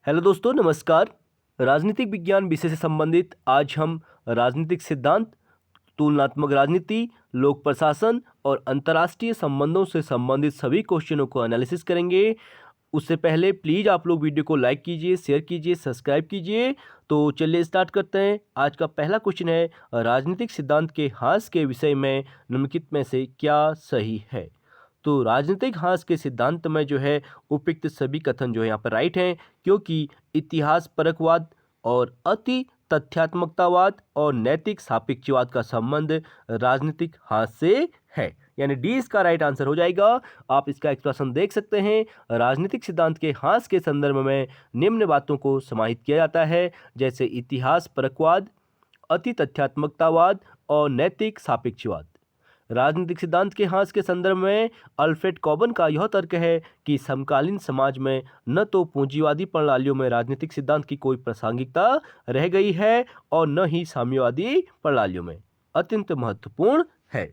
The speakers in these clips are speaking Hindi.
हेलो दोस्तों, नमस्कार। राजनीतिक विज्ञान विषय से संबंधित आज हम राजनीतिक सिद्धांत, तुलनात्मक राजनीति, लोक प्रशासन और अंतर्राष्ट्रीय संबंधों से संबंधित सभी क्वेश्चनों को एनालिसिस करेंगे। उससे पहले प्लीज़ आप लोग वीडियो को लाइक कीजिए, शेयर कीजिए, सब्सक्राइब कीजिए। तो चलिए स्टार्ट करते हैं। आज का पहला क्वेश्चन है, राजनीतिक सिद्धांत के ह्रास के विषय में निम्नलिखित में से क्या सही है। तो राजनीतिक ह्रास के सिद्धांत में जो है उपयुक्त सभी कथन जो है यहाँ पर राइट हैं, क्योंकि इतिहास परकवाद और अति तथ्यात्मकतावाद और नैतिक सापेक्षवाद का संबंध राजनीतिक ह्रास से है, यानी डी इसका राइट आंसर हो जाएगा। आप इसका एक्सप्रेशन देख सकते हैं। राजनीतिक सिद्धांत के ह्रास के संदर्भ में निम्न बातों को समाहित किया जाता है, जैसे इतिहास परकवाद, अति तथ्यात्मकतावाद और नैतिक सापेक्षवाद। राजनीतिक सिद्धांत के ह्रास के संदर्भ में अल्फ्रेड कॉबन का यह तर्क है कि समकालीन समाज में न तो पूंजीवादी प्रणालियों में राजनीतिक सिद्धांत की कोई प्रासंगिकता रह गई है और न ही साम्यवादी प्रणालियों में। अत्यंत महत्वपूर्ण है।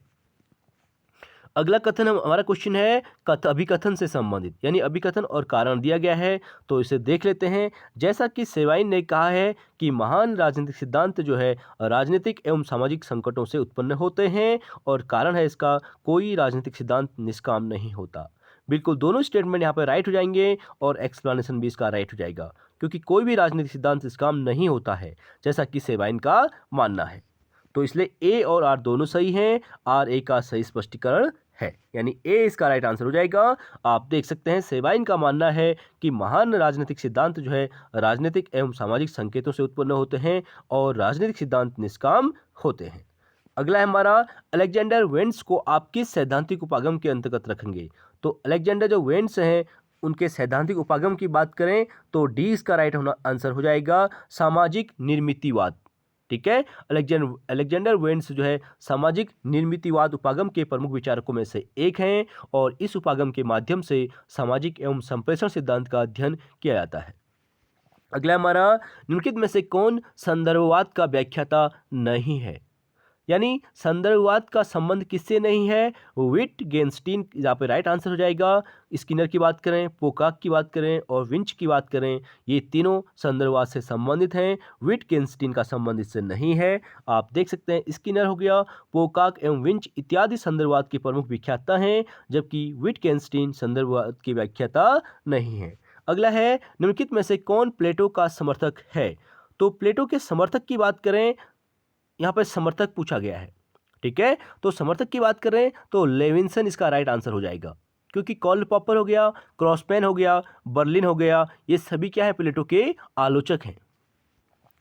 अगला कथन हमारा क्वेश्चन है अभिकथन से संबंधित, यानी अभिकथन और कारण दिया गया है, तो इसे देख लेते हैं। जैसा कि सेवाइन ने कहा है कि महान राजनीतिक सिद्धांत जो है राजनीतिक एवं सामाजिक संकटों से उत्पन्न होते हैं और कारण है इसका कोई राजनीतिक सिद्धांत निष्काम नहीं होता। बिल्कुल दोनों स्टेटमेंट यहाँ पर राइट हो जाएंगे और एक्सप्लेनेशन भी इसका राइट हो जाएगा, क्योंकि कोई भी राजनीतिक सिद्धांत निष्काम नहीं होता है, जैसा कि सेवाइन का मानना है। तो इसलिए ए और आर दोनों सही हैं। आर ए का सही स्पष्टीकरण है, यानी ए इसका राइट आंसर हो जाएगा। आप देख सकते हैं सेवाइन का मानना है कि महान राजनीतिक सिद्धांत जो है राजनीतिक एवं सामाजिक संकेतों से उत्पन्न होते हैं और राजनीतिक सिद्धांत निष्काम होते हैं। अगला है हमारा, अलेक्जेंडर वेंट्स को आप किस सैद्धांतिक उपागम के अंतर्गत रखेंगे। तो अलेक्जेंडर जो वेंट्स हैं उनके सैद्धांतिक उपागम की बात करें तो डी इसका राइट आंसर हो जाएगा, सामाजिक निर्मितिवाद। ठीक है, अलेक्जेंडर वेंट्स जो है सामाजिक निर्मितिवाद उपागम के प्रमुख विचारकों में से एक हैं और इस उपागम के माध्यम से सामाजिक एवं संप्रेषण सिद्धांत का अध्ययन किया जाता है। अगला हमारा, निम्नलिखित में से कौन संदर्भवाद का व्याख्याता नहीं है, यानी संदर्भवाद का संबंध किससे नहीं है। विटगेन्स्टीन यहाँ पे राइट आंसर हो जाएगा। स्किनर की बात करें, पोकाक की बात करें और विंच की बात करें, ये तीनों संदर्भवाद से संबंधित हैं। विटगेन्स्टीन का संबंध इससे नहीं है। आप देख सकते हैं स्किनर हो गया, पोकाक एवं विंच इत्यादि संदर्भवाद के प्रमुख व्याख्याता हैं, जबकि विटगेन्स्टीन संदर्भवाद की व्याख्याता नहीं है। अगला है, निम्नलिखित में से कौन प्लेटो का समर्थक है। तो प्लेटो के समर्थक की बात करें, यहाँ पर समर्थक पूछा गया है। ठीक है, तो समर्थक की बात करें तो लेविंसन इसका राइट आंसर हो जाएगा, क्योंकि कार्ल पॉपर हो गया, क्रॉसपेन हो गया, बर्लिन हो गया, ये सभी क्या है, प्लेटो के आलोचक हैं।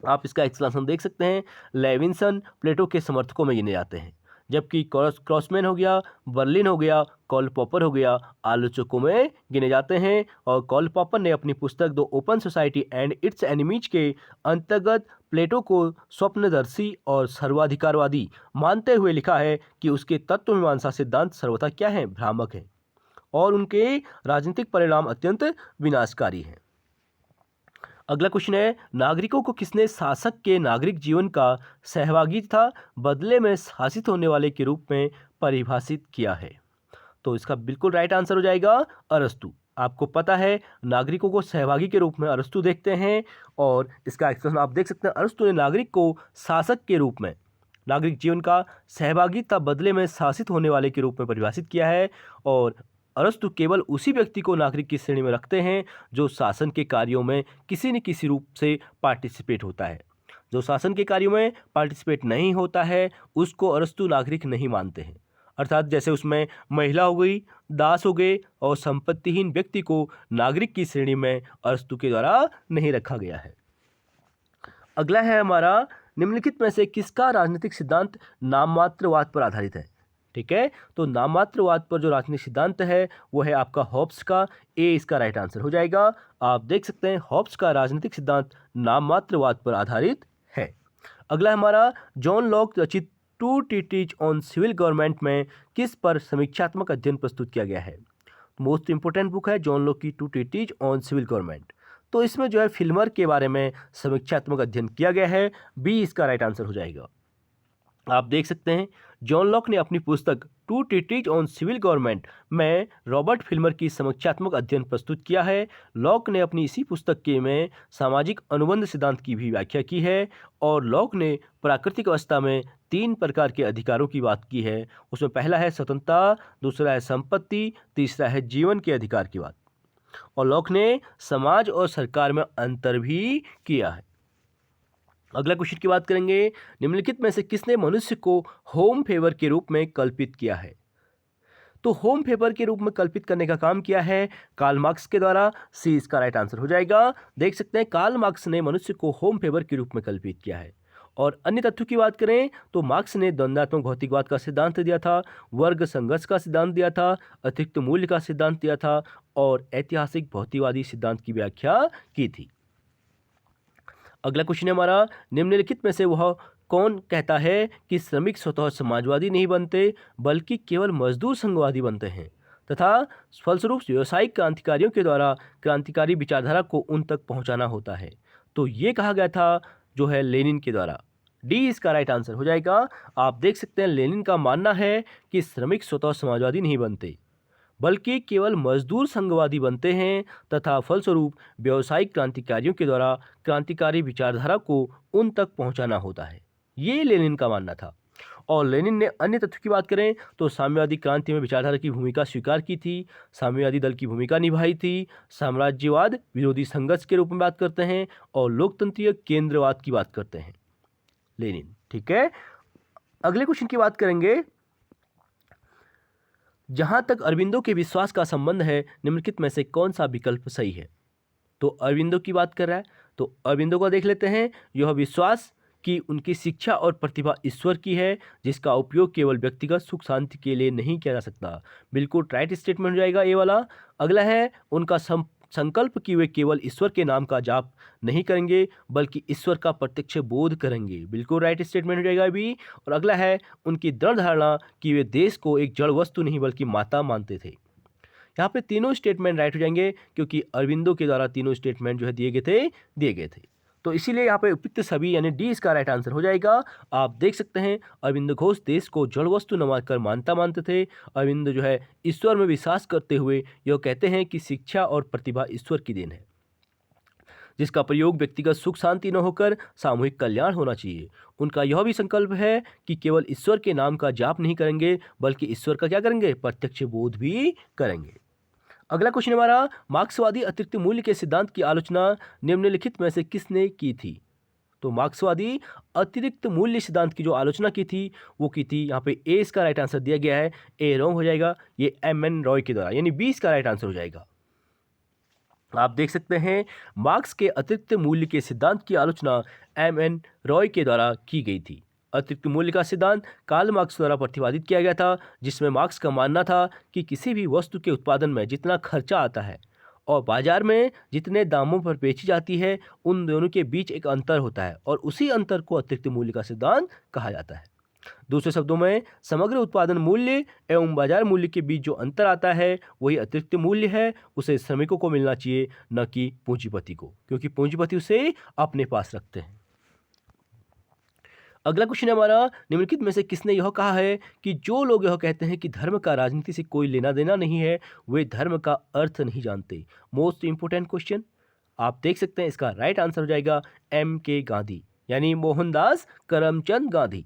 आप इसका एक्सप्लेनेशन देख सकते हैं। लेविंसन प्लेटो के समर्थकों में गिने जाते हैं, जबकि क्रॉसमैन हो गया, बर्लिन हो गया, कार्ल पॉपर हो गया, आलोचकों में गिने जाते हैं। और कार्ल पॉपर ने अपनी पुस्तक the open society and it's enemies के अंतर्गत प्लेटो को स्वप्नदर्शी और सर्वाधिकारवादी मानते हुए लिखा है कि उसके तत्वमीमांसा सिद्धांत सर्वथा क्या है, भ्रामक है और उनके राजनीतिक परिणाम अत्यंत विनाशकारी हैं। अगला क्वेश्चन है, नागरिकों को किसने शासक के नागरिक जीवन का सहभागी था बदले में शासित होने वाले के रूप में परिभाषित किया है। तो इसका बिल्कुल राइट आंसर हो जाएगा अरस्तु। आपको पता है नागरिकों को सहभागी के रूप में अरस्तु देखते हैं और इसका एक्सप्रेशन आप देख सकते हैं। अरस्तु ने नागरिक को शासक के रूप में, नागरिक जीवन का सहभागी था बदले में शासित होने वाले के रूप में परिभाषित किया है। और अरस्तु केवल उसी व्यक्ति को नागरिक की श्रेणी में रखते हैं जो शासन के कार्यों में किसी न किसी रूप से पार्टिसिपेट होता है। जो शासन के कार्यों में पार्टिसिपेट नहीं होता है उसको अरस्तु नागरिक नहीं मानते हैं। अर्थात जैसे उसमें महिला हो गई, दास हो गए और संपत्तिहीन व्यक्ति को नागरिक की श्रेणी में अरस्तु के द्वारा नहीं रखा गया है। अगला है हमारा, निम्नलिखित में से किसका राजनीतिक सिद्धांत नाममात्रवाद पर आधारित है। ठीक है, तो नाममात्रवाद पर जो राजनीतिक सिद्धांत है वो है आपका हॉब्स का। ए इसका राइट आंसर हो जाएगा। आप देख सकते हैं हॉब्स का राजनीतिक सिद्धांत नाममात्रवाद पर आधारित है। अगला हमारा, जॉन लॉक रचित two treatises on civil government में किस पर समीक्षात्मक अध्ययन प्रस्तुत किया गया है। मोस्ट इंपोर्टेंट बुक है जॉन लॉक की two treatises on civil government. तो इसमें जो है फिल्मर के बारे में समीक्षात्मक अध्ययन किया गया है। बी इसका राइट आंसर हो जाएगा। आप देख सकते हैं जॉन लॉक ने अपनी पुस्तक two treatises on civil government में रॉबर्ट फिल्मर की समीक्षात्मक अध्ययन प्रस्तुत किया है। लॉक ने अपनी इसी पुस्तक के में सामाजिक अनुबंध सिद्धांत की भी व्याख्या की है और लॉक ने प्राकृतिक अवस्था में 3 प्रकार के अधिकारों की बात की है। उसमें पहला है स्वतंत्रता, दूसरा है संपत्ति, तीसरा है जीवन के अधिकार की बात। और लॉक ने समाज और सरकार में अंतर भी किया है। अगला क्वेश्चन की बात करेंगे, निम्नलिखित में से किसने मनुष्य को होम फेवर के रूप में कल्पित किया है? तो होम फेवर के रूप में कल्पित करने का काम किया है कार्ल मार्क्स के द्वारा। सी इसका राइट आंसर हो जाएगा। देख सकते हैं कार्ल मार्क्स ने मनुष्य को होम फेवर के रूप में कल्पित किया है। और अन्य तथ्यों की बात करें तो मार्क्स ने द्वंद्वात्मक भौतिकवाद का सिद्धांत दिया था, वर्ग संघर्ष का सिद्धांत दिया था, अतिरिक्त मूल्य का सिद्धांत दिया था और ऐतिहासिक भौतिकवादी सिद्धांत की व्याख्या की थी। अगला क्वेश्चन है हमारा, निम्नलिखित में से वह कौन कहता है कि श्रमिक स्वतः समाजवादी नहीं बनते बल्कि केवल मजदूर संघवादी बनते हैं तथा फलस्वरूप व्यावसायिक क्रांतिकारियों के द्वारा क्रांतिकारी विचारधारा को उन तक पहुंचाना होता है? तो ये कहा गया था जो है लेनिन के द्वारा। डी इसका राइट आंसर हो जाएगा। आप देख सकते हैं लेनिन का मानना है कि श्रमिक स्वतः समाजवादी नहीं बनते बल्कि केवल मजदूर संघवादी बनते हैं तथा फलस्वरूप व्यावसायिक क्रांतिकारियों के द्वारा क्रांतिकारी विचारधारा को उन तक पहुंचाना होता है। ये लेनिन का मानना था। और लेनिन ने अन्य तथ्यों की बात करें तो साम्यवादी क्रांति में विचारधारा की भूमिका स्वीकार की थी, साम्यवादी दल की भूमिका निभाई थी, साम्राज्यवाद विरोधी संघर्ष के रूप में बात करते हैं और लोकतंत्रीय केंद्रवाद की बात करते हैं लेनिन। ठीक है, अगले क्वेश्चन की बात करेंगे, जहां तक अरविंदो के विश्वास का संबंध है निम्नलिखित में से कौन सा विकल्प सही है? तो अरविंदो की बात कर रहा है तो अरविंदो को देख लेते हैं। यह विश्वास कि उनकी शिक्षा और प्रतिभा ईश्वर की है जिसका उपयोग केवल व्यक्तिगत सुख शांति के लिए नहीं किया जा सकता। बिल्कुल राइट स्टेटमेंट हो जाएगा ये वाला। अगला है उनका संकल्प कि वे केवल ईश्वर के नाम का जाप नहीं करेंगे बल्कि ईश्वर का प्रत्यक्ष बोध करेंगे। बिल्कुल राइट स्टेटमेंट हो जाएगा अभी। और अगला है उनकी दृढ़ धारणा कि वे देश को एक जड़ वस्तु नहीं बल्कि माता मानते थे। यहाँ पे तीनों स्टेटमेंट राइट हो जाएंगे क्योंकि अरविंदो के द्वारा तीनों स्टेटमेंट जो है दिए गए थे। तो इसीलिए यहाँ पे उपयुक्त सभी यानी डी इसका राइट आंसर हो जाएगा। आप देख सकते हैं अरविंद घोष देश को जड़ वस्तु न मानकर मानता मानते थे। अरविंद जो है ईश्वर में विश्वास करते हुए यह कहते हैं कि शिक्षा और प्रतिभा ईश्वर की देन है जिसका प्रयोग व्यक्तिगत सुख शांति न होकर सामूहिक कल्याण होना चाहिए। उनका यह भी संकल्प है कि केवल ईश्वर के नाम का जाप नहीं करेंगे बल्कि ईश्वर का क्या करेंगे, प्रत्यक्ष बोध भी करेंगे। अगला क्वेश्चन हमारा, मार्क्सवादी अतिरिक्त मूल्य के सिद्धांत की आलोचना निम्नलिखित में से किसने की थी? तो मार्क्सवादी अतिरिक्त मूल्य सिद्धांत की जो आलोचना की थी वो की थी, यहाँ पे ए इसका राइट आंसर दिया गया है, ए रॉन्ग हो जाएगा, ये एम.एन. रॉय के द्वारा, यानी बी इसका राइट आंसर हो जाएगा। आप देख सकते हैं मार्क्स के अतिरिक्त मूल्य के सिद्धांत की आलोचना एम.एन. रॉय के द्वारा की गई थी। अतिरिक्त मूल्य का सिद्धांत कार्ल मार्क्स द्वारा प्रतिपादित किया गया था जिसमें मार्क्स का मानना था कि किसी भी वस्तु के उत्पादन में जितना खर्चा आता है और बाजार में जितने दामों पर बेची जाती है उन दोनों के बीच एक अंतर होता है और उसी अंतर को अतिरिक्त मूल्य का सिद्धांत कहा जाता है। दूसरे शब्दों में समग्र उत्पादन मूल्य एवं बाजार मूल्य के बीच जो अंतर आता है वही अतिरिक्त मूल्य है, उसे श्रमिकों को मिलना चाहिए न कि पूंजीपति को, क्योंकि पूंजीपति उसे अपने पास रखते हैं। अगला क्वेश्चन है हमारा, निम्नलिखित में से किसने यह कहा है कि जो लोग यह कहते हैं कि धर्म का राजनीति से कोई लेना देना नहीं है वे धर्म का अर्थ नहीं जानते? Most important question. आप देख सकते हैं इसका राइट आंसर हो जाएगा M.K. गांधी, यानी मोहनदास करमचंद गांधी।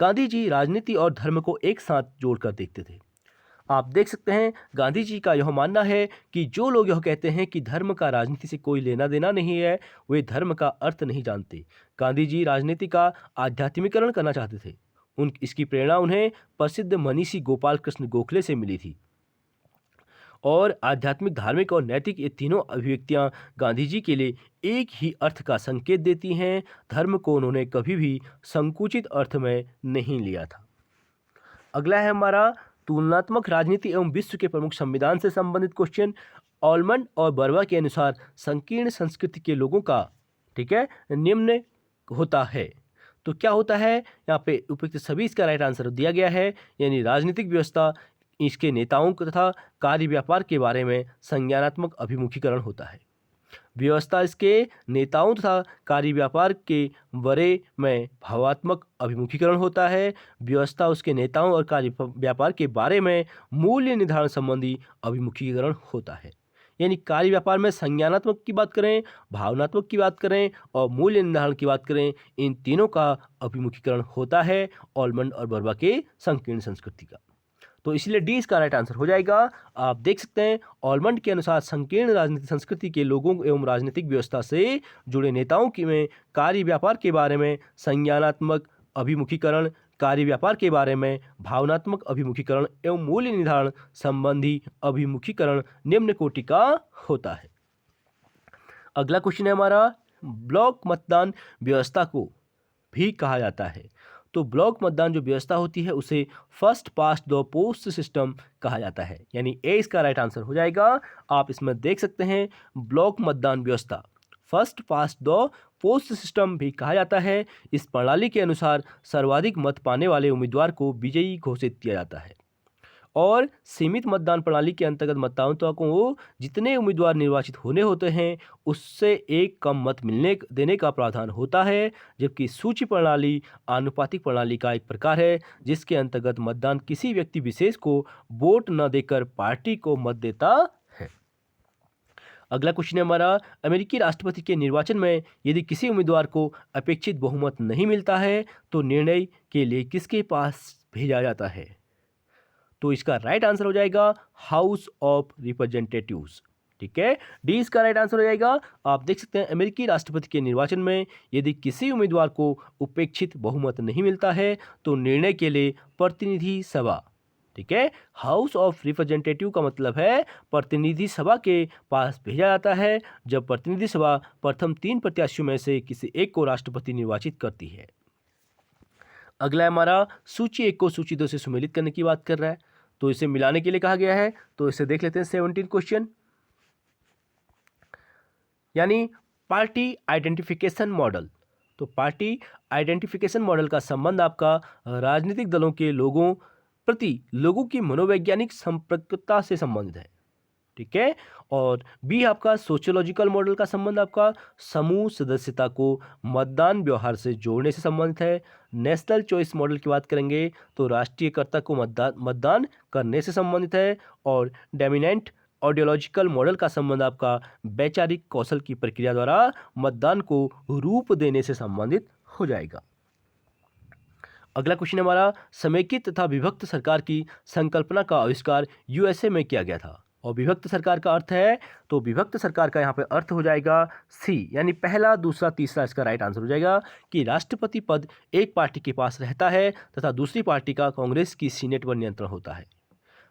गांधी जी राजनीति और धर्म को एक साथ जोड़कर देखते थे। आप देख सकते हैं गांधी जी का यह मानना है कि जो लोग यह कहते हैं कि धर्म का राजनीति से कोई लेना देना नहीं है वे धर्म का अर्थ नहीं जानते। गांधी जी राजनीति का आध्यात्मिकरण करना चाहते थे। इसकी प्रेरणा उन्हें प्रसिद्ध मनीषी गोपाल कृष्ण गोखले से मिली थी और आध्यात्मिक, धार्मिक और नैतिक ये तीनों अभिव्यक्तियां गांधी जी के लिए एक ही अर्थ का संकेत देती हैं। धर्म को उन्होंने कभी भी संकुचित अर्थ में नहीं लिया था। अगला है हमारा तुलनात्मक राजनीति एवं विश्व के प्रमुख संविधान से संबंधित क्वेश्चन। ऑलमंड और बर्वा के अनुसार संकीर्ण संस्कृति के लोगों का, ठीक है, निम्न होता है। तो क्या होता है, यहाँ पे उपयुक्त सभी इसका राइट आंसर दिया गया है, यानी राजनीतिक व्यवस्था, इसके नेताओं तथा कार्य व्यापार के बारे में संज्ञानात्मक अभिमुखीकरण होता है। व्यवस्था इसके नेताओं तथा कार्य व्यापार के बारे में भावात्मक अभिमुखीकरण होता है। व्यवस्था उसके नेताओं और कार्य व्यापार के बारे में मूल्य निर्धारण संबंधी अभिमुखीकरण होता है। यानी कार्य व्यापार में संज्ञानात्मक की बात करें, भावनात्मक की बात करें और मूल्य निर्धारण की बात करें, इन तीनों का अभिमुखीकरण होता है ऑलमंड और बर्बा के संकीर्ण संस्कृति का। तो इसलिए डी इसका राइट आंसर हो जाएगा। आप देख सकते हैं ऑलमंड के अनुसार संकीर्ण राजनीतिक संस्कृति के लोगों एवं राजनीतिक व्यवस्था से जुड़े नेताओं की में कार्य व्यापार के बारे में संज्ञानात्मक अभिमुखीकरण, कार्य व्यापार के बारे में भावनात्मक अभिमुखीकरण एवं मूल्य निर्धारण संबंधी अभिमुखीकरण निम्न कोटि का होता है। अगला क्वेश्चन है हमारा, ब्लॉक मतदान व्यवस्था को भी कहा जाता है। तो ब्लॉक मतदान जो व्यवस्था होती है उसे first past the post system कहा जाता है। यानी ए इसका राइट आंसर हो जाएगा। आप इसमें देख सकते हैं ब्लॉक मतदान व्यवस्था first past the post system भी कहा जाता है। इस प्रणाली के अनुसार सर्वाधिक मत पाने वाले उम्मीदवार को विजयी घोषित किया जाता है और सीमित मतदान प्रणाली के अंतर्गत मतदाताओं को जितने उम्मीदवार निर्वाचित होने होते हैं उससे एक कम मत मिलने देने का प्रावधान होता है। जबकि सूची प्रणाली आनुपातिक प्रणाली का एक प्रकार है जिसके अंतर्गत मतदान किसी व्यक्ति विशेष को वोट न देकर पार्टी को मत देता है। अगला क्वेश्चन है हमारा, अमेरिकी राष्ट्रपति के निर्वाचन में यदि किसी उम्मीदवार को अपेक्षित बहुमत नहीं मिलता है तो निर्णय के लिए किसके पास भेजा जाता है? तो इसका राइट आंसर हो जाएगा हाउस ऑफ रिप्रेजेंटेटिव्स। ठीक है, डी इसका राइट आंसर हो जाएगा। आप देख सकते हैं अमेरिकी राष्ट्रपति के निर्वाचन में यदि किसी उम्मीदवार को उपेक्षित बहुमत नहीं मिलता है तो निर्णय के लिए प्रतिनिधि सभा, ठीक है, हाउस ऑफ रिप्रेजेंटेटिव का मतलब है प्रतिनिधि सभा के पास भेजा जाता है जब प्रतिनिधि सभा प्रथम 3 प्रत्याशियों में से किसी एक को राष्ट्रपति निर्वाचित करती है। अगला है हमारा, सूची 1 को सूची 2 से सुमेलित करने की बात कर रहा है तो इसे मिलाने के लिए कहा गया है। तो इसे देख लेते हैं 17 क्वेश्चन। यानी पार्टी आइडेंटिफिकेशन मॉडल। तो पार्टी आइडेंटिफिकेशन मॉडल का संबंध आपका राजनीतिक दलों के लोगों प्रति लोगों की मनोवैज्ञानिक संपर्कता से संबंधित है। ठीक है, और बी आपका सोशियोलॉजिकल मॉडल का संबंध आपका समूह सदस्यता को मतदान व्यवहार से जोड़ने से संबंधित है। नेशनल चॉइस मॉडल की बात करेंगे तो राष्ट्रीयकर्ता को मतदान करने से संबंधित है। और डोमिनेंट आइडियोलॉजिकल मॉडल का संबंध आपका वैचारिक कौशल की प्रक्रिया द्वारा मतदान को रूप देने से संबंधित हो जाएगा। अगला क्वेश्चन हमारा, समेकित तथा विभक्त सरकार की संकल्पना का आविष्कार यूएसए में किया गया था। और विभक्त सरकार का अर्थ है, तो विभक्त सरकार का यहाँ पे अर्थ हो जाएगा सी, यानी पहला दूसरा तीसरा इसका राइट आंसर हो जाएगा कि राष्ट्रपति पद एक पार्टी के पास रहता है तथा दूसरी पार्टी का कांग्रेस की सीनेट पर नियंत्रण होता है।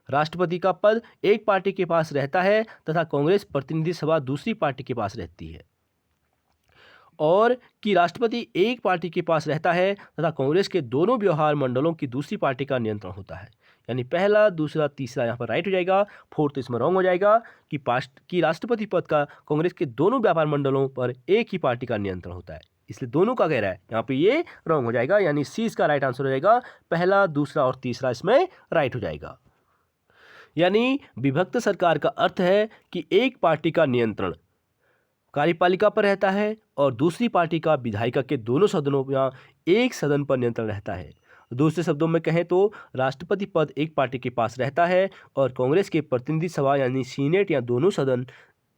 राष्ट्रपति का पद एक पार्टी के पास रहता है तथा कांग्रेस प्रतिनिधि सभा दूसरी पार्टी के पास रहती है। और कि राष्ट्रपति एक पार्टी के पास रहता है तथा कांग्रेस के दोनों व्यवहार मंडलों की दूसरी पार्टी का नियंत्रण होता है। यानी पहला दूसरा तीसरा यहाँ पर राइट हो जाएगा, फोर्थ इसमें रॉन्ग हो जाएगा कि राष्ट्रपति पद का कांग्रेस के दोनों व्यापार मंडलों पर एक ही पार्टी का नियंत्रण होता है, इसलिए दोनों का कह रहा है, यहाँ पे ये रॉन्ग हो जाएगा। यानी सी इसका राइट आंसर हो जाएगा, पहला दूसरा और तीसरा इसमें राइट हो जाएगा। यानी विभक्त सरकार का अर्थ है कि एक पार्टी का नियंत्रण कार्यपालिका पर रहता है और दूसरी पार्टी का विधायिका के दोनों सदनों या एक सदन पर नियंत्रण रहता है। दूसरे शब्दों में कहें तो राष्ट्रपति पद एक पार्टी के पास रहता है और कांग्रेस के प्रतिनिधि सभा यानी सीनेट या दोनों सदन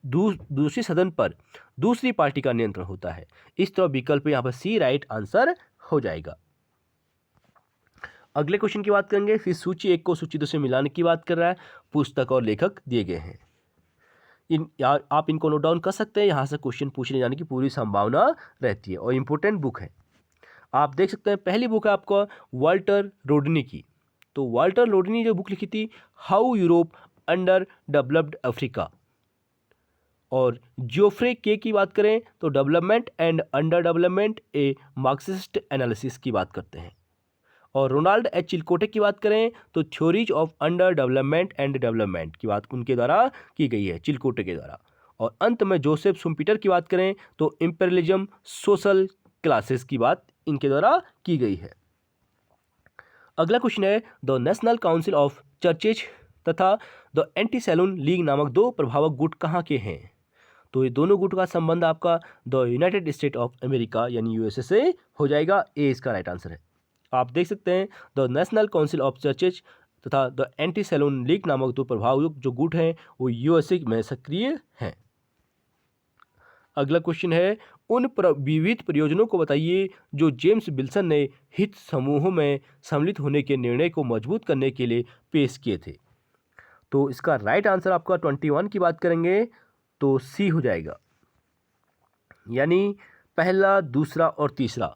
दूसरे सदन पर दूसरी पार्टी का नियंत्रण होता है। इस तरह विकल्प यहाँ पर सी राइट आंसर हो जाएगा। अगले क्वेश्चन की बात करेंगे, फिर सूची 1 को सूची 2 से मिलाने की बात कर रहा है। पुस्तक और लेखक दिए गए हैं, आप इनको नोट डाउन कर सकते हैं, यहाँ से क्वेश्चन पूछने जाने की पूरी संभावना रहती है और इम्पोर्टेंट बुक है। आप देख सकते हैं पहली बुक है आपका वाल्टर रोडनी की। तो वाल्टर रोडनी जो बुक लिखी थी, how Europe under developed Africa. और जोफ्रे के की बात करें तो development and under development A Marxist analysis की बात करते हैं। और रोनाल्ड एच चिलकोटे की बात करें तो theories of under development and development की बात उनके द्वारा की गई है, चिलकोटे के द्वारा। और अंत में जोसेफ शुम्पीटर की बात करें तो इंपेरियलिज्म सोशल क्लासेस की बात इनके द्वारा की गई है। अगला क्वेश्चन है, the national council of churches तथा द एंटी सैलून लीग नामक 2 प्रभावक गुट कहाँ के हैं? तो ये दोनों गुट का संबंध आपका the United state of America यानी यूएसए से हो जाएगा। ए इसका राइट आंसर है। आप देख सकते हैं the national council of churches तथा द एंटी सैलोन लीग नामक दो प्रभावयुक्त जो गुट हैं वो यूएसए में सक्रिय हैं। अगला क्वेश्चन है उन विविध प्रयोजनों को बताइए जो जेम्स विल्सन ने हित समूहों में सम्मिलित होने के निर्णय को मजबूत करने के लिए पेश किए थे। तो इसका राइट आंसर आपका 21 की बात करेंगे तो सी हो जाएगा, यानी पहला, दूसरा और तीसरा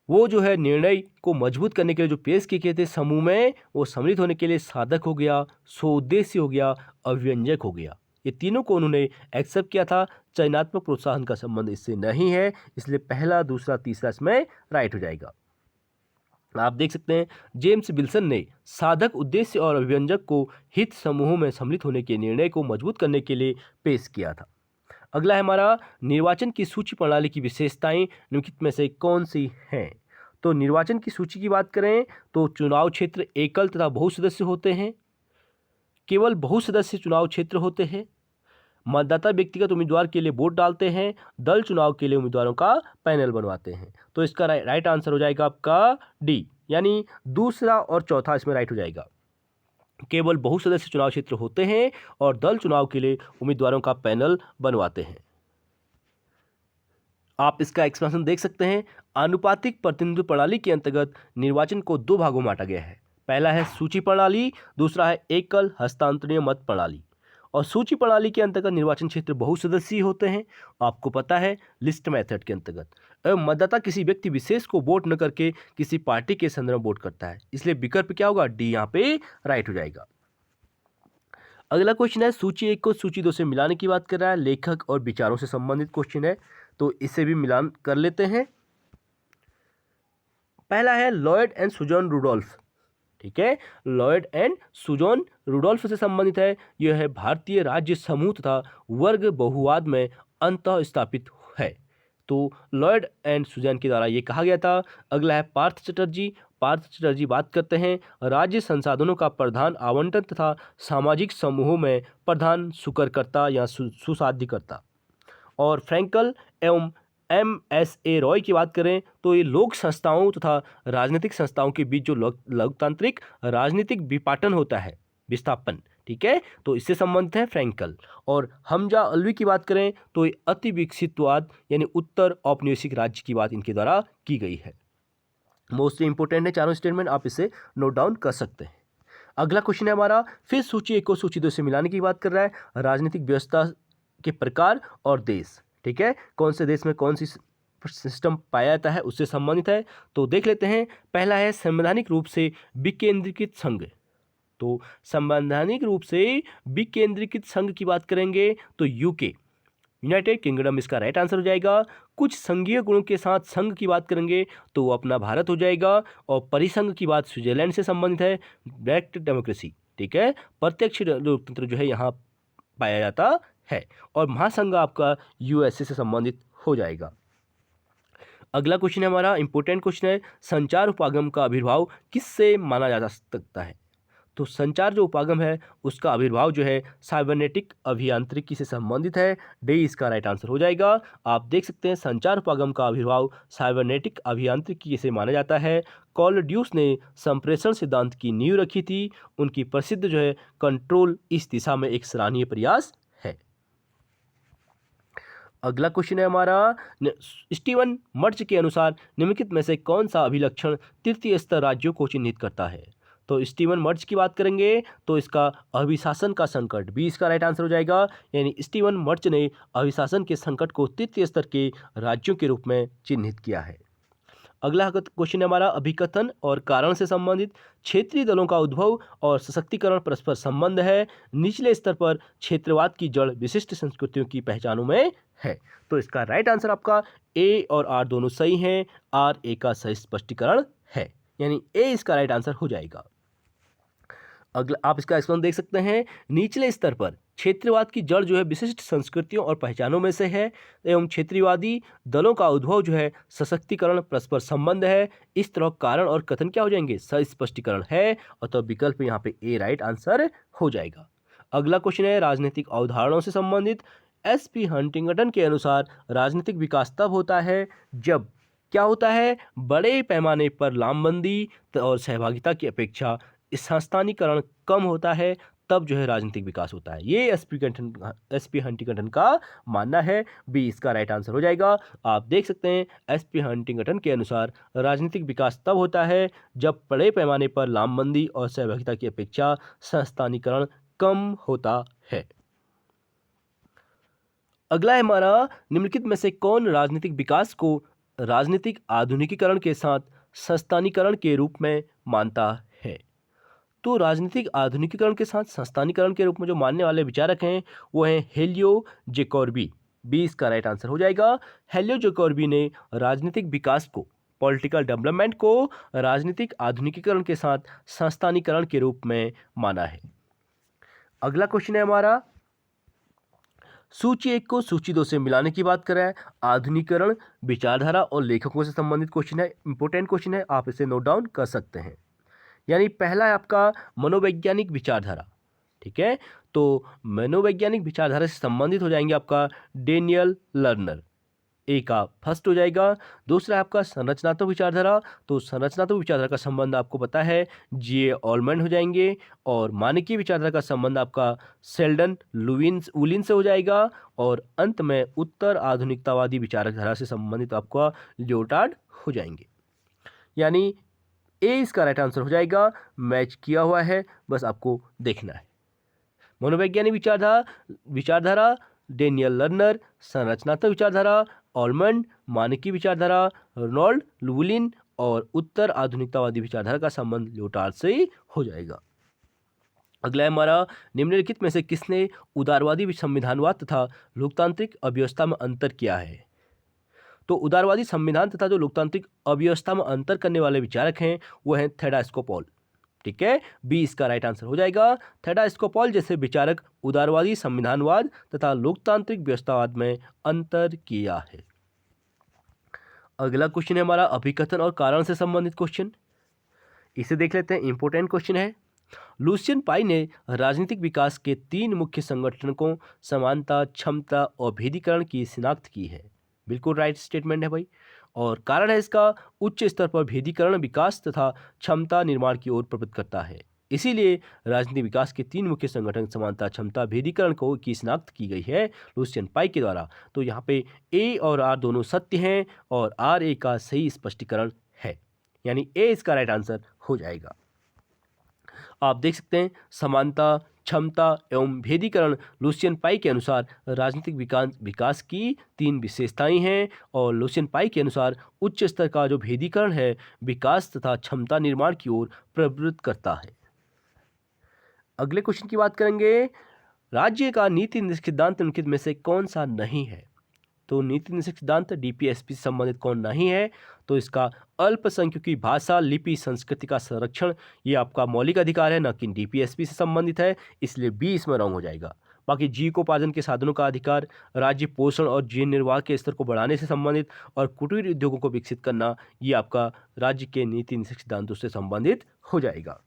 वो जो है निर्णय को मजबूत करने के लिए जो पेश किए गए थे समूह में, वो सम्मिलित होने के लिए साधक हो गया, स्वोद्देश्य हो गया, अव्यंजक हो गया। ये तीनों को उन्होंने एक्सेप्ट किया था। चयनात्मक प्रोत्साहन का संबंध इससे नहीं है, इसलिए पहला, दूसरा, तीसरा इसमें राइट हो जाएगा। आप देख सकते हैं जेम्स विल्सन ने साधक, उद्देश्य और अभिव्यंजक को हित समूहों में सम्मिलित होने के निर्णय को मजबूत करने के लिए पेश किया था। अगला है हमारा निर्वाचन की सूची प्रणाली की विशेषताएं निम्नलिखित में से कौन सी हैं। तो निर्वाचन की सूची की बात करें तो चुनाव क्षेत्र एकल तथा बहुसदस्य होते हैं, केवल बहुसदस्य चुनाव क्षेत्र होते हैं, मतदाता व्यक्तिगत उम्मीदवार के लिए वोट डालते हैं, दल चुनाव के लिए उम्मीदवारों का पैनल बनवाते हैं। तो इसका राइट आंसर हो जाएगा आपका डी, यानी दूसरा और चौथा इसमें राइट हो जाएगा। केवल बहुसदस्य चुनाव क्षेत्र होते हैं और दल चुनाव के लिए उम्मीदवारों का पैनल बनवाते हैं। आप इसका एक्सप्लेनेशन देख सकते हैं। आनुपातिक प्रतिनिधित्व प्रणाली के अंतर्गत निर्वाचन को दो भागों में बांटा गया है। पहला है सूची प्रणाली, दूसरा है एकल हस्तांतरणीय मत प्रणाली। और सूची प्रणाली के अंतर्गत निर्वाचन क्षेत्र बहुसदस्यीय होते हैं, आपको पता है लिस्ट मेथड के अंतर्गत, एवं मतदाता किसी व्यक्ति विशेष को वोट न करके किसी पार्टी के संदर्भ में वोट करता है, इसलिए विकल्प क्या होगा, डी यहाँ पे राइट हो जाएगा। अगला क्वेश्चन है सूची 1 को सूची 2 से मिलाने की बात कर रहा है, लेखक और विचारों से संबंधित क्वेश्चन है, तो इसे भी मिलान कर लेते हैं। पहला है लॉयड एंड सुजॉन रुडोल्फ, ठीक है, लॉयड एंड सुजॉन रुडोल्फ से संबंधित है। यह है भारतीय राज्य समूह तथा वर्ग बहुवाद में अंतः स्थापित है। तो लॉयड एंड सुजैन के द्वारा ये कहा गया था। अगला है पार्थ चटर्जी। पार्थ चटर्जी बात करते हैं राज्य संसाधनों का प्रधान आवंटन तथा सामाजिक समूहों में प्रधान सुकरकर्ता या सुसाध्यकर्ता। और फ्रैंकल एवं MSA रॉय की बात करें तो ये लोक संस्थाओं तथा राजनीतिक संस्थाओं के बीच जो लोकतांत्रिक राजनीतिक विपाटन होता है, विस्थापन, ठीक है, तो इससे संबंधित है फ्रैंकल। और हमजा अल्वी की बात करें तो ये अति विकसितवाद यानी उत्तर औपनिवेशिक राज्य की बात इनके द्वारा की गई है। मोस्टली इंपोर्टेंट है चारों स्टेटमेंट, आप इसे नोट डाउन कर सकते हैं। अगला क्वेश्चन है हमारा फिर सूची 1 को सूची 2 से मिलाने की बात कर रहा है, राजनीतिक व्यवस्था के प्रकार और देश, ठीक है, कौन से देश में कौन सी सिस्टम पाया जाता है उससे संबंधित है। तो देख लेते हैं। पहला है संवैधानिक रूप से विकेंद्रीकृत संघ। तो संवैधानिक रूप से विकेंद्रीकृत संघ की बात करेंगे तो यूके, यूनाइटेड किंगडम इसका राइट आंसर हो जाएगा। कुछ संघीय गुणों के साथ संघ की बात करेंगे तो वो अपना भारत हो जाएगा। और परिसंघ की बात स्विट्जरलैंड से संबंधित है, डायरेक्ट डेमोक्रेसी, ठीक है, प्रत्यक्ष लोकतंत्र जो है यहाँ पाया जाता है। और महासंघ आपका यूएसए से संबंधित हो जाएगा। अगला क्वेश्चन है हमारा इंपॉर्टेंट क्वेश्चन है संचार उपागम का आविर्भाव किससे माना जा सकता है। तो संचार जो उपागम है उसका आविर्भाव जो है साइबरनेटिक अभियांत्रिकी से संबंधित है। डी इसका राइट आंसर हो जाएगा। आप देख सकते हैं संचार उपागम का आविर्भाव साइबरनेटिक अभियांत्रिकी से माना जाता है। कॉलड्यूस ने संप्रेषण सिद्धांत की नींव रखी थी। उनकी प्रसिद्ध जो है कंट्रोल इस दिशा में एक सराहनीय प्रयास है। अगला क्वेश्चन है हमारा स्टीवन मर्च के अनुसार निम्नलिखित में से कौन सा अभिलक्षण तृतीय स्तर राज्यों को चिन्हित करता है। तो स्टीवन मर्च की बात करेंगे तो इसका अभिशासन का संकट, बी इसका राइट आंसर हो जाएगा। यानी स्टीवन मर्च ने अभिशासन के संकट को तृतीय स्तर के राज्यों के रूप में चिन्हित किया है। अगला क्वेश्चन है हमारा अभिकथन और कारण से संबंधित। क्षेत्रीय दलों का उद्भव और सशक्तिकरण परस्पर संबंध है। निचले स्तर पर क्षेत्रवाद की जड़ विशिष्ट संस्कृतियों की पहचानों में है। तो इसका राइट आंसर आपका ए और आर दोनों सही हैं। आर ए का सही स्पष्टीकरण है, यानी ए इसका राइट आंसर हो जाएगा। अगला आप इसका एक्सप्लेन देख सकते हैं। निचले स्तर पर क्षेत्रवाद की जड़ जो है विशिष्ट संस्कृतियों और पहचानों में से है एवं क्षेत्रीयवादी दलों का उद्भव जो है सशक्तिकरण परस्पर संबंध है। इस तरह कारण और कथन क्या हो जाएंगे, स्पष्टीकरण है, और तो विकल्प यहाँ पे ए राइट आंसर हो जाएगा। अगला क्वेश्चन है राजनीतिक अवधारणाओं से संबंधित। SP हंटिंगटन के अनुसार राजनीतिक विकास तब होता है जब क्या होता है, बड़े पैमाने पर लामबंदी और सहभागिता की अपेक्षा स्थानीयकरण कम होता है, तब जो है राजनीतिक विकास होता है। ये SP हंटिंगटन का मानना है। बी इसका राइट आंसर हो जाएगा। आप देख सकते हैं SP हंटिंगटन के अनुसार राजनीतिक विकास तब होता है जब बड़े पैमाने पर लामबंदी और सहभागिता की अपेक्षा संस्थानीकरण कम होता है। अगला है हमारा, निम्नलिखित में से कौन राजनीतिक विकास को राजनीतिक आधुनिकीकरण के साथ संस्थानीकरण के रूप में मानता है? तो राजनीतिक आधुनिकीकरण के साथ संस्थानीकरण के रूप में जो मानने वाले विचारक हैं वो हैं हेलियो जैकोबी। बी इसका राइट आंसर हो जाएगा। हेलियो जैकोबी ने राजनीतिक विकास को, पॉलिटिकल डेवलपमेंट को राजनीतिक आधुनिकीकरण के साथ संस्थानीकरण के रूप में माना है। अगला क्वेश्चन है हमारा, सूची 1 को सूची 2 से मिलाने की बात करें। आधुनिकीकरण विचारधारा और लेखकों से संबंधित क्वेश्चन है, इंपॉर्टेंट क्वेश्चन है, आप इसे नोट डाउन कर सकते हैं। यानी पहला है आपका मनोवैज्ञानिक विचारधारा, ठीक है। तो मनोवैज्ञानिक विचारधारा से संबंधित हो जाएंगे आपका डेनियल लर्नर, ए का फर्स्ट हो जाएगा। दूसरा है आपका संरचनात्मक विचारधारा, तो संरचनात्मक विचारधारा का संबंध आपको पता है G.A. ऑलमैंड हो जाएंगे। और मानकीय विचारधारा का संबंध आपका सेल्डन वुलिन से हो जाएगा। और अंत में उत्तर आधुनिकतावादी विचारधारा से संबंधित आपका लियोटार्ड हो जाएंगे। यानी ए इसका राइट आंसर हो जाएगा। मैच किया हुआ है, बस आपको देखना है। मनोवैज्ञानिक विचारधारा डेनियल लर्नर, संरचनात्मक विचारधारा ऑलमंड, मानकीय विचारधारा रोनाल्ड लुवलिन और उत्तर आधुनिकतावादी विचारधारा का संबंध लियोटार्ड से ही हो जाएगा। अगला है हमारा, निम्नलिखित में से किसने उदारवादी संविधानवाद तथा लोकतांत्रिक अव्यवस्था में अंतर किया है? तो उदारवादी संविधान तथा जो लोकतांत्रिक अव्यवस्था में अंतर करने वाले विचारक हैं वो हैं थेडास्कोपॉल, ठीक है। बी इसका राइट आंसर हो जाएगा। थेडास्कोपॉल जैसे विचारक उदारवादी संविधानवाद तथा लोकतांत्रिक व्यवस्थावाद में अंतर किया है। अगला क्वेश्चन है हमारा, अभिकथन और कारण से संबंधित क्वेश्चन, इसे देख लेते हैं, इंपॉर्टेंट क्वेश्चन है। लुसियन पाई ने राजनीतिक विकास के 3 मुख्य संगठनों समानता, क्षमता और भेदीकरण की शिनाख्त की है। बिल्कुल राइट स्टेटमेंट है भाई। और कारण है इसका, उच्च स्तर पर भेदीकरण विकास तथा क्षमता निर्माण की ओर प्रवृत्त करता है। इसीलिए राजनीतिक विकास के 3 मुख्य संगठन समानता, क्षमता, भेदीकरण को की शिनाख्त की गई है लुसियन पाई के द्वारा। तो यहाँ पे ए और आर दोनों सत्य हैं और आर ए का सही स्पष्टीकरण है, यानी ए इसका राइट आंसर हो जाएगा। आप देख सकते हैं समानता, क्षमता एवं भेदीकरण लुसियन पाई के अनुसार राजनीतिक विकास की 3 विशेषताएं हैं। और लुसियन पाई के अनुसार उच्च स्तर का जो भेदीकरण है विकास तथा क्षमता निर्माण की ओर प्रवृत्त करता है। अगले क्वेश्चन की बात करेंगे, राज्य का नीति निर्देशक सिद्धांत निम्नलिखित में से कौन सा नहीं है? तो नीति निर्देशक सिद्धांत DPSP से संबंधित कौन नहीं है? तो इसका अल्पसंख्यकों की भाषा, लिपि, संस्कृति का संरक्षण, ये आपका मौलिक अधिकार है, न कि DPSP से संबंधित है, इसलिए बी इसमें रॉन्ग हो जाएगा। बाकी जीविकोपार्जन के साधनों का अधिकार, राज्य पोषण और जीवन निर्वाह के स्तर को बढ़ाने से संबंधित और कुटीर उद्योगों को विकसित करना, ये आपका राज्य के नीति निर्देशक सिद्धांतों से संबंधित हो जाएगा।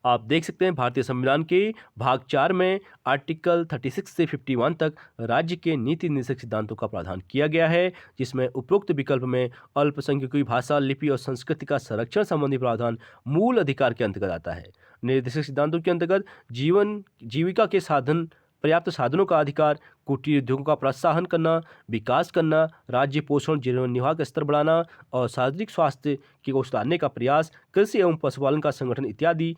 आप देख सकते हैं भारतीय संविधान के भाग 4 में आर्टिकल 36 से 51 तक राज्य के नीति निर्देशक सिद्धांतों का प्रावधान किया गया है, जिसमें उपरोक्त विकल्प में अल्पसंख्यकों की भाषा, लिपि और संस्कृति का संरक्षण संबंधी प्रावधान मूल अधिकार के अंतर्गत आता है। निर्देशक सिद्धांतों के अंतर्गत जीविका के साधन, पर्याप्त साधनों का अधिकार, कुटीर उद्योगों का प्रोत्साहन करना, विकास करना, राज्य पोषण जीवन निर्वाह का स्तर बढ़ाना और सार्वजनिक स्वास्थ्य को सुधारने का प्रयास, कृषि एवं पशुपालन का संगठन इत्यादि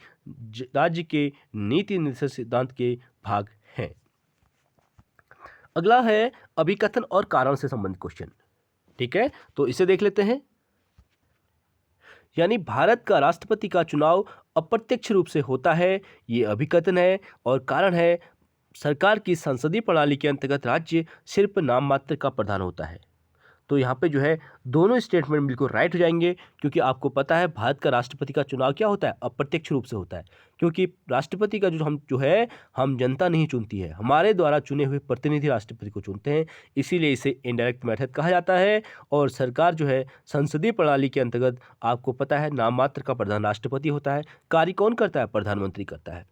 राज्य के नीति निर्देशक सिद्धांत के भाग हैं। अगला है अभिकथन और कारण से संबंधित क्वेश्चन, ठीक है। तो इसे देख लेते हैं। यानी भारत का राष्ट्रपति का चुनाव अप्रत्यक्ष रूप से होता है, ये अभिकथन है। और कारण है, सरकार की संसदीय प्रणाली के अंतर्गत राज्य सिर्फ नाम मात्र का प्रधान होता है। तो यहाँ पे जो है दोनों स्टेटमेंट बिल्कुल राइट हो जाएंगे, क्योंकि आपको पता है भारत का राष्ट्रपति का चुनाव क्या होता है, अप्रत्यक्ष रूप से होता है। क्योंकि राष्ट्रपति का हम जनता नहीं चुनती है, हमारे द्वारा चुने हुए प्रतिनिधि राष्ट्रपति को चुनते हैं, इसीलिए इसे इनडायरेक्ट मेथड कहा जाता है। और सरकार जो है संसदीय प्रणाली के अंतर्गत आपको पता है नाम मात्र का प्रधान राष्ट्रपति होता है। कार्य कौन करता है? प्रधानमंत्री करता है।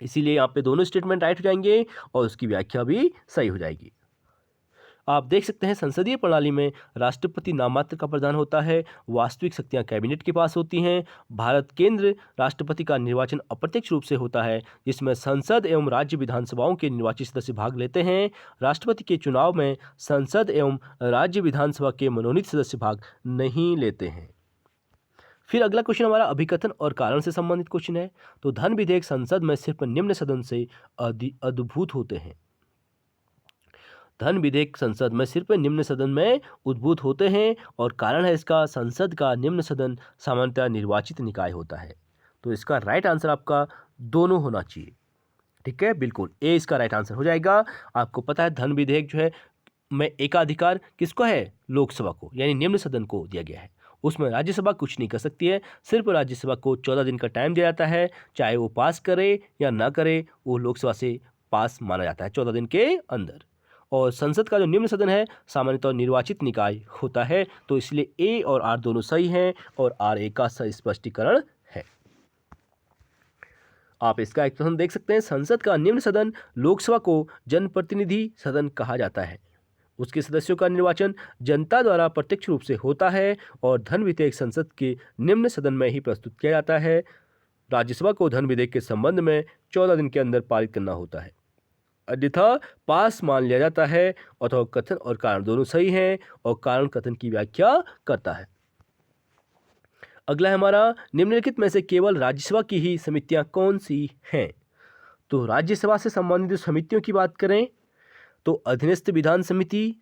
इसीलिए यहाँ पे दोनों स्टेटमेंट राइट हो जाएंगे और उसकी व्याख्या भी सही हो जाएगी। आप देख सकते हैं संसदीय प्रणाली में राष्ट्रपति नाममात्र का प्रधान होता है, वास्तविक शक्तियां कैबिनेट के पास होती हैं। भारत केंद्र राष्ट्रपति का निर्वाचन अप्रत्यक्ष रूप से होता है, जिसमें संसद एवं राज्य विधानसभाओं के निर्वाचित सदस्य भाग लेते हैं। राष्ट्रपति के चुनाव में संसद एवं राज्य विधानसभा के मनोनीत सदस्य भाग नहीं लेते हैं। फिर अगला क्वेश्चन हमारा अभिकथन और कारण से संबंधित क्वेश्चन है। तो धन विधेयक संसद में सिर्फ निम्न सदन से अद्भुत होते हैं। धन विधेयक संसद में सिर्फ निम्न सदन में उद्भूत होते हैं और कारण है इसका, संसद का निम्न सदन सामान्यतः निर्वाचित निकाय होता है। तो इसका राइट आंसर आपका दोनों होना चाहिए। ठीक है, बिल्कुल ए इसका राइट आंसर हो जाएगा। आपको पता है धन विधेयक जो है में एकाधिकार किसको है, लोकसभा को, यानी निम्न सदन को दिया गया है। उसमें राज्यसभा कुछ नहीं कर सकती है, सिर्फ राज्यसभा को 14 दिन का टाइम दिया जाता है, चाहे वो पास करे या ना करे, वो लोकसभा से पास माना जाता है 14 दिन के अंदर। और संसद का जो निम्न सदन है सामान्यतः निर्वाचित निकाय होता है। तो इसलिए ए और आर दोनों सही हैं और आर ए का सही स्पष्टीकरण है। आप इसका एक प्रश्न देख सकते हैं, संसद का निम्न सदन लोकसभा को जनप्रतिनिधि सदन कहा जाता है। उसके सदस्यों का निर्वाचन जनता द्वारा प्रत्यक्ष रूप से होता है और धन विधेयक संसद के निम्न सदन में ही प्रस्तुत किया जाता है। राज्यसभा को धन विधेयक के संबंध में 14 दिन के अंदर पारित करना होता है, अन्यथा पास मान लिया जाता है। अथवा कथन और कारण दोनों सही हैं और कारण कथन की व्याख्या करता है। अगला है हमारा, निम्नलिखित में से केवल राज्यसभा की ही समितियां कौन सी हैं। तो राज्यसभा से संबंधित समितियों की बात करें तो अधीनस्थ विधान समिति,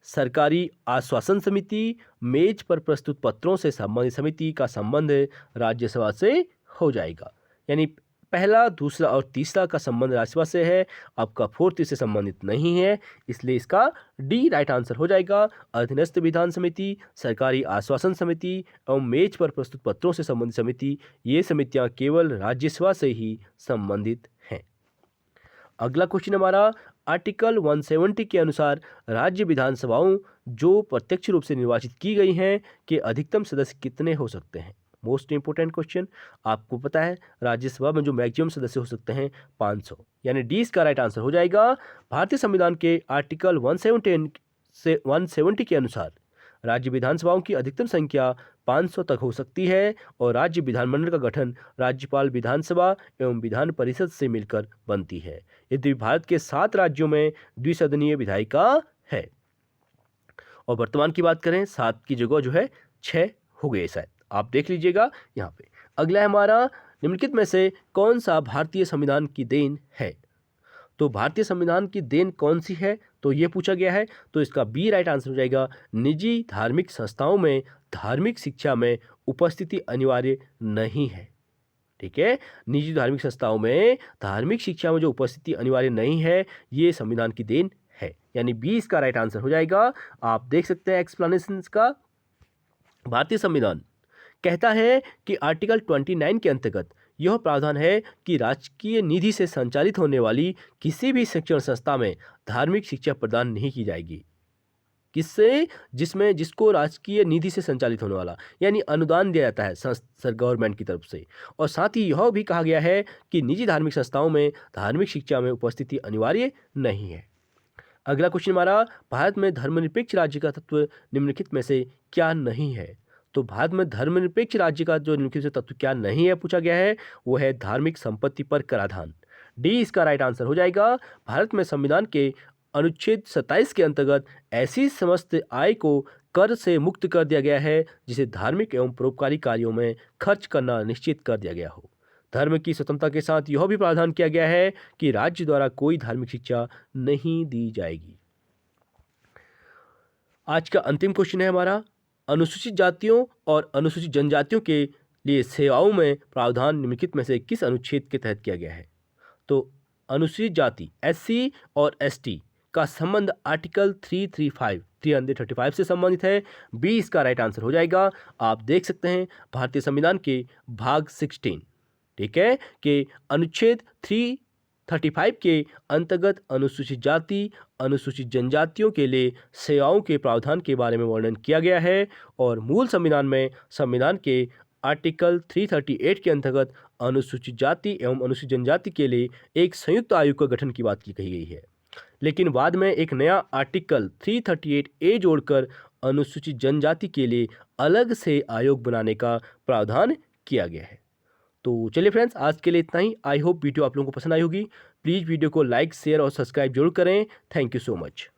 सरकारी आश्वासन समिति, मेज पर प्रस्तुत पत्रों से संबंधित समिति का संबंध राज्यसभा से हो जाएगा। यानी पहला, दूसरा और तीसरा का संबंध राज्यसभा से है, आपका फोर्थ इससे संबंधित नहीं है, इसलिए इसका डी राइट आंसर हो जाएगा। अधीनस्थ विधान समिति, सरकारी आश्वासन समिति एवं मेज पर प्रस्तुत पत्रों से संबंधित समिति, ये समितियां केवल राज्यसभा से ही संबंधित हैं। अगला क्वेश्चन हमारा, आर्टिकल 170 के अनुसार राज्य विधानसभाओं जो प्रत्यक्ष रूप से निर्वाचित की गई हैं के अधिकतम सदस्य कितने हो सकते हैं। Most important question. आपको पता है राज्यसभा में जो मैक्सिमम सदस्य हो सकते हैं 500, यानी डी इसका राइट आंसर हो जाएगा। भारतीय संविधान के आर्टिकल 170 के अनुसार राज्य विधानसभाओं की अधिकतम संख्या 500 तक हो सकती है और राज्य विधानमंडल का गठन राज्यपाल, विधानसभा एवं विधान परिषद से मिलकर बनती है। यदि भारत के 7 राज्यों में द्विसदनीय विधायिका है और वर्तमान की बात करें 7 की जगह जो है 6 हो गए शायद, आप देख लीजिएगा यहाँ पे। अगला है हमारा, निम्नलिखित में से कौन सा भारतीय संविधान की देन है। तो भारतीय संविधान की देन कौन सी है, तो ये पूछा गया है। तो इसका बी राइट आंसर हो जाएगा, निजी धार्मिक संस्थाओं में धार्मिक शिक्षा में उपस्थिति अनिवार्य नहीं है। ठीक है, निजी धार्मिक संस्थाओं में धार्मिक शिक्षा में जो उपस्थिति अनिवार्य नहीं है, ये संविधान की देन है, यानी बी इसका राइट आंसर हो जाएगा। आप देख सकते हैं एक्सप्लेनेशन का। भारतीय संविधान कहता है कि आर्टिकल 29 के अंतर्गत यह प्रावधान है कि राजकीय निधि से संचालित होने वाली किसी भी शिक्षण संस्था में धार्मिक शिक्षा प्रदान नहीं की जाएगी। किससे, जिसको राजकीय निधि से संचालित होने वाला, यानी अनुदान दिया जाता है सर गवर्नमेंट की तरफ से। और साथ ही यह भी कहा गया है कि निजी धार्मिक संस्थाओं में धार्मिक शिक्षा में उपस्थिति अनिवार्य नहीं है। अगला क्वेश्चन हमारा, भारत में धर्मनिरपेक्ष राज्य का तत्व निम्नलिखित में से क्या नहीं है। तो भारत में धर्मनिरपेक्ष राज्य का जो निम्नलिखित से तत्व क्या नहीं है पूछा गया है, वो है धार्मिक संपत्ति पर कराधान। डी इसका राइट आंसर हो जाएगा। भारत में संविधान के अनुच्छेद 27 के अंतर्गत ऐसी समस्त आय को कर से मुक्त कर दिया गया है जिसे धार्मिक एवं परोपकारी कार्यों में खर्च करना निश्चित कर दिया गया हो। धर्म की स्वतंत्रता के साथ यह भी प्रावधान किया गया है कि राज्य द्वारा कोई धार्मिक शिक्षा नहीं दी जाएगी। आज का अंतिम क्वेश्चन है हमारा, अनुसूचित जातियों और अनुसूचित जनजातियों के लिए सेवाओं में प्रावधान निम्नलिखित में से किस अनुच्छेद के तहत किया गया है। तो अनुसूचित जाति SC और ST का संबंध आर्टिकल 335 से संबंधित है। बी इसका राइट आंसर हो जाएगा। आप देख सकते हैं भारतीय संविधान के भाग 16, ठीक है, के अनुच्छेद 335 के अंतर्गत अनुसूचित जाति, अनुसूचित जनजातियों के लिए सेवाओं के प्रावधान के बारे में वर्णन किया गया है। और मूल संविधान में संविधान के आर्टिकल 338 के अंतर्गत अनुसूचित जाति एवं अनुसूचित जनजाति के लिए एक संयुक्त आयोग का गठन की बात की कही गई है। लेकिन बाद में एक नया आर्टिकल 338A जोड़कर अनुसूचित जनजाति के लिए अलग से आयोग बनाने का प्रावधान किया गया है। तो चलिए फ्रेंड्स, आज के लिए इतना ही। आई होप वीडियो आप लोगों को पसंद आई होगी। प्लीज़ वीडियो को लाइक, शेयर और सब्सक्राइब जरूर करें। Thank you so much.